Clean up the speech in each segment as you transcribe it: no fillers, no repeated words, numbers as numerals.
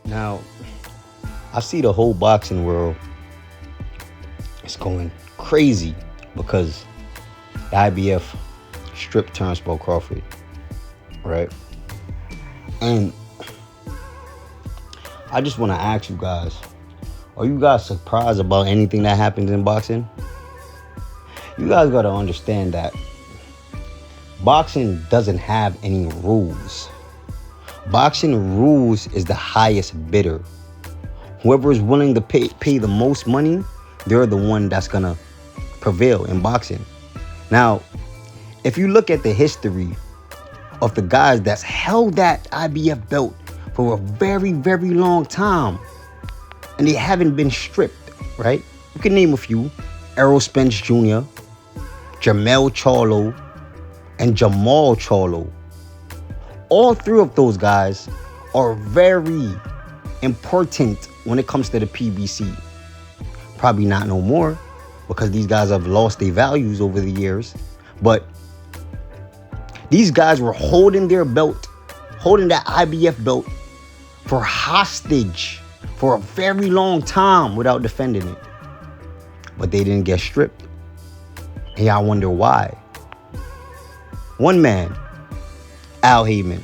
Now, I see the whole boxing world is going crazy because the IBF stripped Turnbull Crawford, right? And I just want to ask you guys, are you guys surprised about anything that happens in boxing? You guys got to understand that boxing doesn't have any rules. Boxing rules is the highest bidder. Whoever is willing to pay the most money, they're the one that's going to prevail in boxing. Now, if you look at the history of the guys that's held that IBF belt for a very, very long time, and they haven't been stripped, right? You can name a few. Errol Spence Jr., Jermell Charlo, and Jamal Charlo. All three of those guys are very important when it comes to the PBC. Probably not no more because these guys have lost their values over the years. But these guys were holding their belt, holding that IBF belt for hostage for a very long time without defending it. But they didn't get stripped. And y'all wonder why. One man, Al Heyman.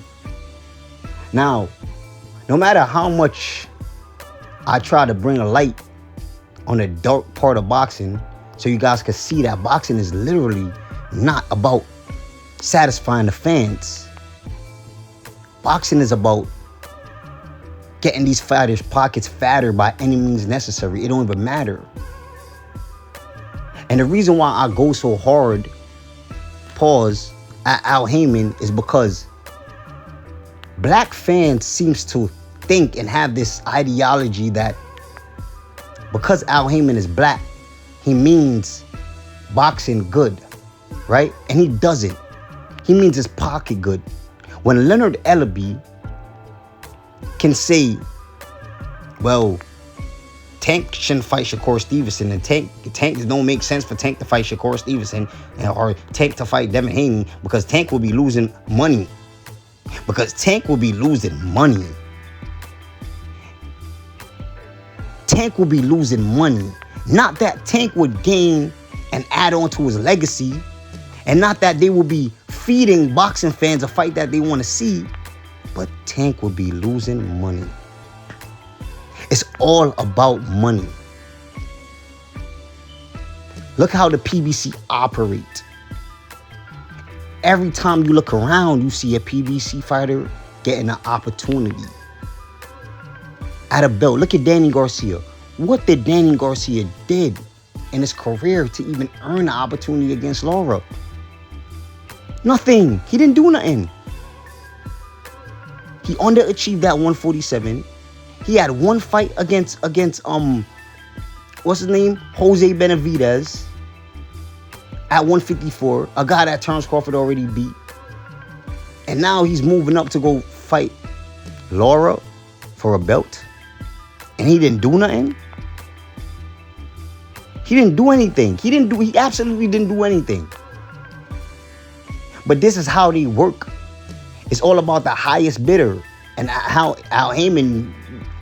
Now, no matter how much I try to bring a light on the dark part of boxing so you guys can see that boxing is literally not about satisfying the fans. Boxing is about getting these fighters' pockets fatter by any means necessary. It don't even matter. And the reason why I go so hard, at Al Heyman is because black fans seems to think and have this ideology that because Al Heyman is black, he means boxing good, right? And he doesn't. He means his pocket good. When Leonard Ellaby can say, well, Tank shouldn't fight Shakur Stevenson, and Tank it don't make sense for Tank to fight Shakur Stevenson or Tank to fight Devin Haney because Tank will be losing money. Because Tank will be losing money. Tank will be losing money. Not that Tank would gain and add on to his legacy, and not that they will be feeding boxing fans a fight that they want to see, but Tank will be losing money. It's all about money. Look how the PBC operate. Every time you look around, you see a PBC fighter getting an opportunity at a belt. Look at Danny Garcia. What did Danny Garcia did in his career to even earn an opportunity against Lara? Nothing. He didn't do nothing. He underachieved at 147. He had one fight against what's his name? Jose Benavidez at 154, a guy that Terence Crawford already beat. And now he's moving up to go fight Lara for a belt. And he didn't do nothing. He didn't do anything. He absolutely didn't do anything. But this is how they work. It's all about the highest bidder. And how Al Heyman,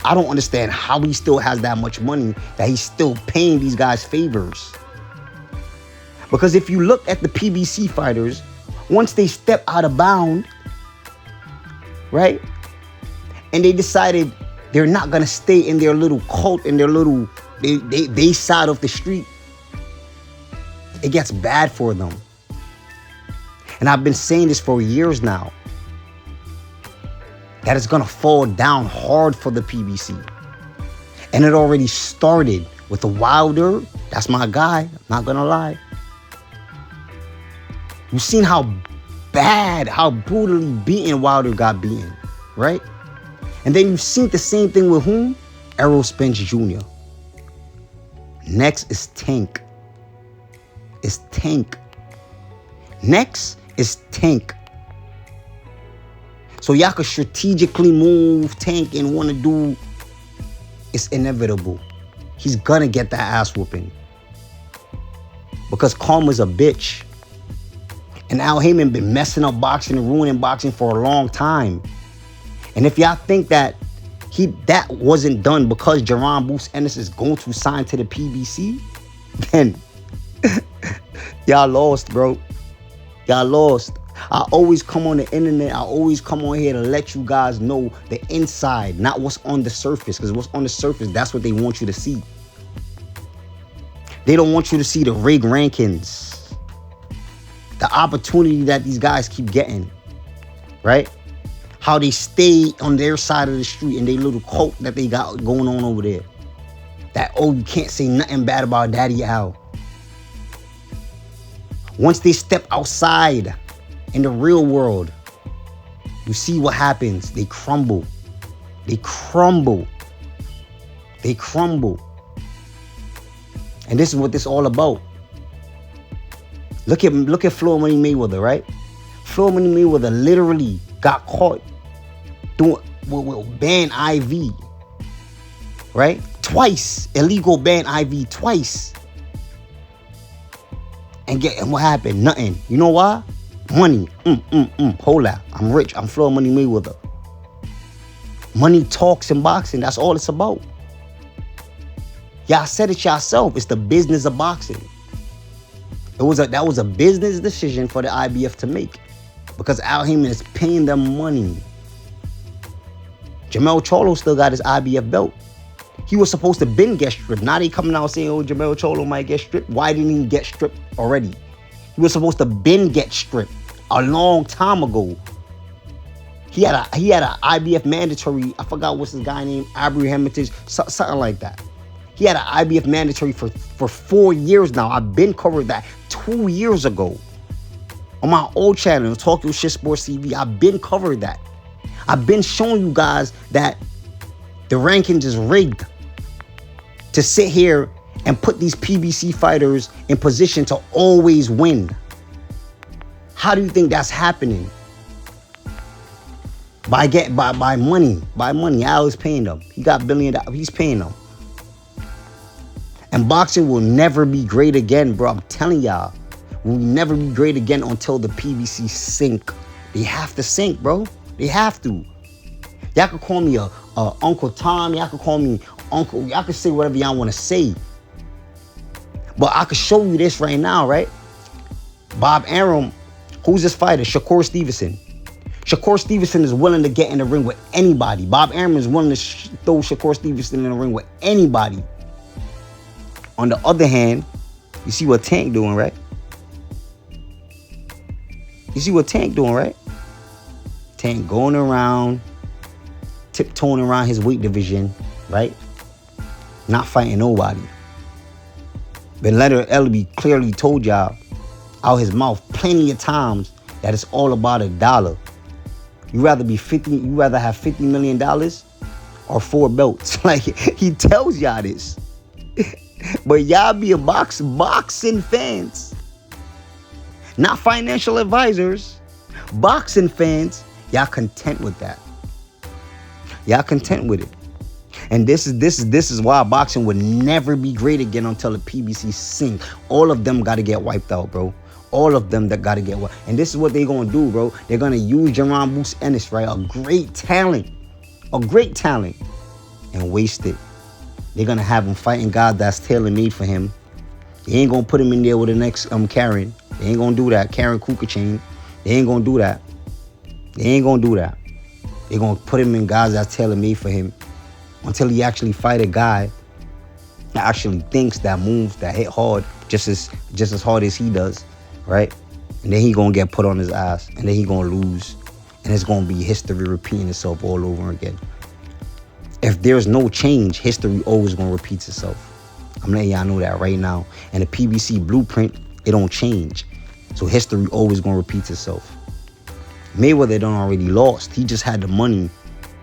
I don't understand how he still has that much money that he's still paying these guys favors. Because if you look at the PBC fighters, once they step out of bound, right? And they decided they're not going to stay in their little cult, in their little, they side of the street, it gets bad for them. And I've been saying this for years now, that it's going to fall down hard for the PBC. And it already started with the Wilder. That's my guy. I'm not going to lie. You've seen how bad, how brutally beaten Wilder got beaten, right? And then you've seen the same thing with whom? Errol Spence Jr. Next is Tank. It's Tank. Next is Tank. So y'all could strategically move Tank and want to do, it's inevitable. He's gonna get that ass whooping. Because karma's a bitch. And Al Heyman been messing up boxing and ruining boxing for a long time. And if y'all think that that wasn't done because Jaron Bruce Ennis is going to sign to the PBC, then y'all lost, bro. Y'all lost. I always come on the internet. I always come on here to let you guys know the inside, not what's on the surface. Because what's on the surface, that's what they want you to see. They don't want you to see the rig rankings, the opportunity that these guys keep getting, right? How they stay on their side of the street and their little cult that they got going on over there. That, oh, you can't say nothing bad about Daddy Al. Once they step outside in the real world, you see what happens. They crumble. They crumble. They crumble. And this is what this all about. Look at Floyd Money Mayweather, right? Floyd Money Mayweather literally got caught doing with ban IV, right? Twice. Illegal ban IV twice. And what happened? Nothing. You know why? Money. Hold up. I'm rich. I'm Floyd Money Mayweather. Money talks in boxing. That's all it's about. Y'all said it yourself. It's the business of boxing. That was a business decision for the IBF to make, because Al Haymon is paying them money. Jermell Charlo still got his IBF belt. He was supposed to get stripped. Now they coming out saying, oh, Jermell Charlo might get stripped. Why didn't he get stripped already? He was supposed to get stripped a long time ago. He had a IBF mandatory. I forgot what's his guy name. Aubrey Hermitage, something like that. He had an IBF mandatory for 4 years now. I've been covered that 2 years ago on my old channel, Talk Your Shit Sports TV. I've been covered that. I've been showing you guys that the rankings is rigged to sit here and put these PBC fighters in position to always win. How do you think that's happening? By money. By money. Al is paying them. He got $1 billion. He's paying them. And boxing will never be great again, bro. I'm telling y'all. Will never be great again until the PBC sink. They have to sink, bro. They have to. Y'all can call me Uncle Tom. Y'all can call me Uncle. Y'all can say whatever y'all want to say. But I can show you this right now, right? Bob Arum, who's this fighter? Shakur Stevenson. Shakur Stevenson is willing to get in the ring with anybody. Bob Arum is willing to throw Shakur Stevenson in the ring with anybody. On the other hand, you see what Tank doing, right? You see what Tank doing, right? Tank going around, tiptoeing around his weight division, right? Not fighting nobody. But Leonard Ellerbe clearly told y'all out his mouth plenty of times that it's all about $1. You rather have $50 million or 4 belts. Like, he tells y'all this. But y'all be a boxing fans. Not financial advisors. Boxing fans. Y'all content with that. Y'all content with it. And this is why boxing would never be great again until the PBC sink. All of them got to get wiped out, bro. All of them that got to get wiped. And this is what they're going to do, bro. They're going to use Jaron Bruce Ennis, right? A great talent, and waste it. They're going to have him fighting guys that's tailor-made for him. They ain't going to put him in there with the next Karen. They ain't going to do that. Karen Kukachain. They ain't going to do that. They ain't going to do that. They're going to put him in guys that's tailor-made for him until he actually fight a guy that actually thinks, that moves, that hit hard just as hard as he does, right? And then he going to get put on his ass, and then he going to lose. And it's going to be history repeating itself all over again. If there's no change, history always going to repeat itself. I'm letting y'all know that right now. And the PBC blueprint, it don't change. So history always going to repeat itself. Mayweather done already lost. He just had the money.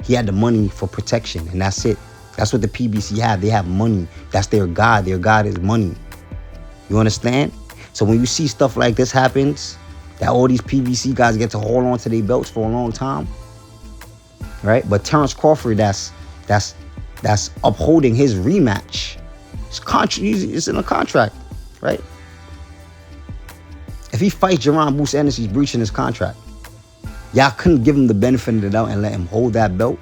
He had the money for protection, and that's it. That's what the PBC have. They have money. That's their God. Their God is money. You understand? So when you see stuff like this happens, that all these PBC guys get to hold on to their belts for a long time, right? But Terrence Crawford, that's upholding his rematch. It's in a contract, right? If he fights Jaron Bruce Ennis, he's breaching his contract. Y'all couldn't give him the benefit of the doubt and let him hold that belt.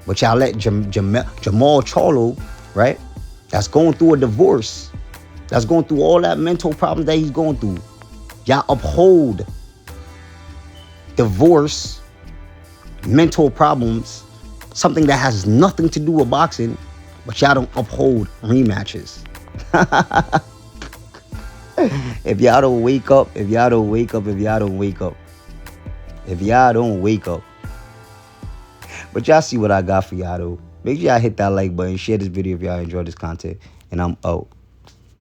But y'all let Jamal Charlo, right? That's going through a divorce. That's going through all that mental problems that he's going through. Y'all uphold divorce, mental problems, something that has nothing to do with boxing, but y'all don't uphold rematches. If y'all don't wake up, if y'all don't wake up, if y'all don't wake up, if y'all don't wake up. But y'all see what I got for y'all though. Make sure y'all hit that like button, share this video if y'all enjoyed this content, and I'm out.